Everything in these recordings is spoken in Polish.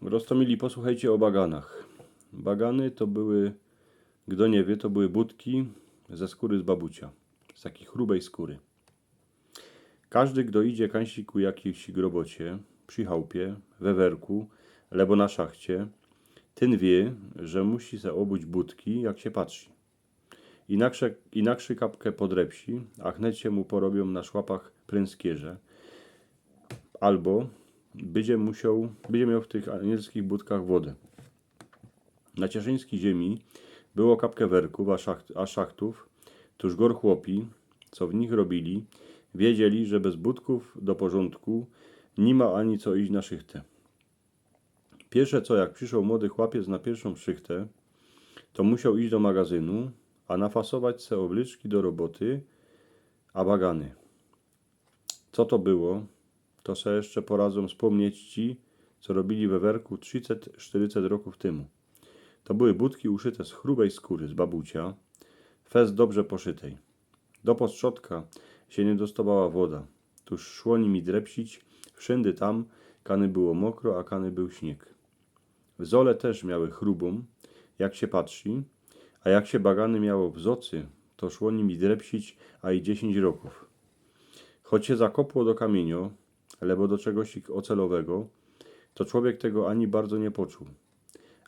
Roztomili, posłuchajcie o baganach. Bagany to były, kto nie wie, to były budki ze skóry z babucia. Z takiej chrubej skóry. Każdy, kto idzie kańsi ku jakiejś grobocie, przy chałupie, wewerku, lebo na szachcie, ten wie, że musi se obuć budki, jak się patrzy. Inakszy kapkę podrepsi, a chnet się mu porobią na szłapach pręskierze. Albo będzie miał w tych anielskich budkach wodę. Na cieszyńskiej ziemi było kapkę werków, a szachtów, tuż gor chłopi, co w nich robili, wiedzieli, że bez budków do porządku nie ma ani co iść na szychtę. Pierwsze co, jak przyszedł młody chłopiec na pierwszą szychtę, to musiał iść do magazynu, a nafasować se oblyczki do roboty, a bagany. Co to było, to se jeszcze poradzą wspomnieć ci, co robili we werku 30-40 roków temu. To były budki uszyte z chrubej skóry, z babucia, fez dobrze poszytej. Do postrzotka się nie dostawała woda. Tuż szło nimi drepsić, wszędy tam, kany było mokro, a kany był śnieg. W zole też miały chrubą, jak się patrzy, a jak się bagany miało w zocy, to szło nimi drepsić, a i 10 roków. Choć się zakopło do kamienio, lebo do czegoś ocelowego, to człowiek tego ani bardzo nie poczuł.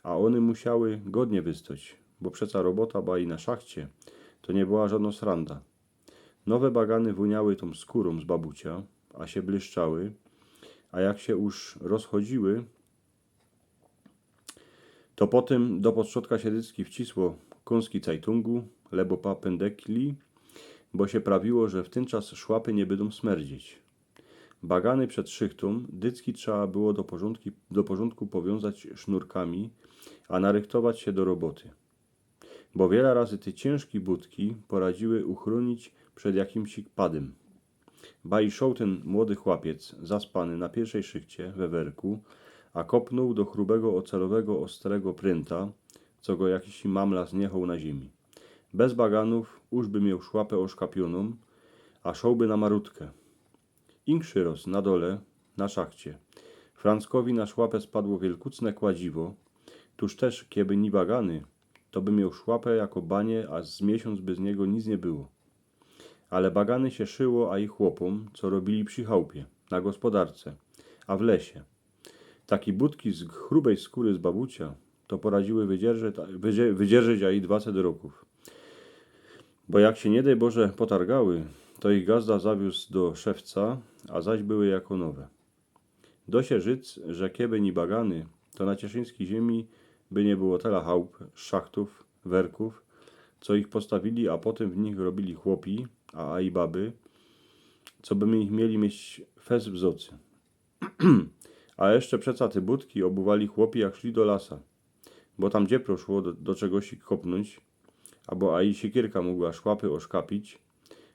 A one musiały godnie wystoć, bo przeca robota była i na szachcie, to nie była żadna sranda. Nowe bagany wuniały tą skórą z babucia, a się błyszczały, a jak się już rozchodziły, to potem do podszczodka siedycki wcisło kąski cajtungu, lebo papendekli, bo się prawiło, że w ten czas szłapy nie będą smerdzieć. Bagany przed szychtą dycki trzeba było do porządku powiązać sznurkami, a narychtować się do roboty. Bo wiele razy te ciężkie budki poradziły uchronić przed jakimś padem. Ba i szł ten młody chłopiec, zaspany na pierwszej szychcie we werku, a kopnął do chrubego ocelowego ostrego pręta, co go jakiś mamla zniechał na ziemi. Bez baganów już by miał szłapę oszkapioną, a szłby na marutkę. Inkszy roz na dole, na szachcie. Franckowi na szłapę spadło wielkucne kładziwo, tuż też kieby ni bagany, to by miał szłapę jako banie, a z miesiąc by z niego nic nie było. Ale bagany się szyło, a i chłopom, co robili przy chałupie, na gospodarce, a w lesie. Taki budki z chrubej skóry z babucia, to poradziły wydzierżyć a i 20 roków. Bo jak się nie daj Boże potargały, to ich gazda zawiózł do szewca, a zaś były jako nowe. Do się życ, że kieby ni bagany, to na cieszyńskiej ziemi by nie było tyle chałup, szachtów, werków, co ich postawili, a potem w nich robili chłopi, a i baby, co by ich mieli mieć fez w zocy. A jeszcze przeca te budki obuwali chłopi, jak szli do lasa, bo tam gdzie proszło do czegoś kopnąć, albo a i siekierka mogła szłapy oszkapić,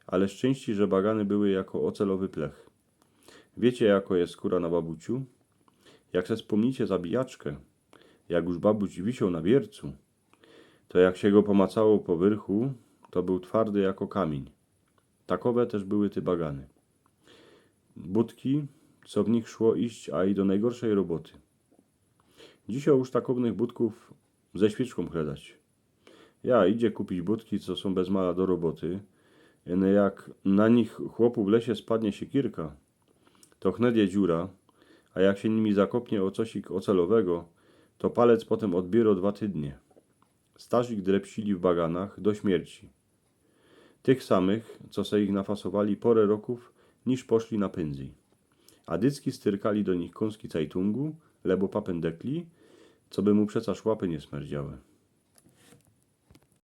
ale szczęści, że bagany były jako ocelowy plech. Wiecie, jako jest skóra na babuciu? Jak se wspomnicie zabijaczkę, jak już babuć wisiał na wiercu, to jak się go pomacało po wyrchu, to był twardy jako kamień. Takowe też były te bagany. Budki, co w nich szło iść, a i do najgorszej roboty. Dzisiaj już takownych budków ze świeczką chlebać. Ja idzie kupić budki, co są bez mala do roboty, no jak na nich chłopu w lesie spadnie siekierka, to chnet je dziura, a jak się nimi zakopnie o cosik ocelowego, to palec potem odbiero 2 tydnie. Starzyk drepsili w baganach do śmierci. Tych samych, co se ich nafasowali porę roków, niż poszli na pędzi. A dycki styrkali do nich kąski cajtungu, lebo papendekli, co by mu przeca szłapy nie smerdziały.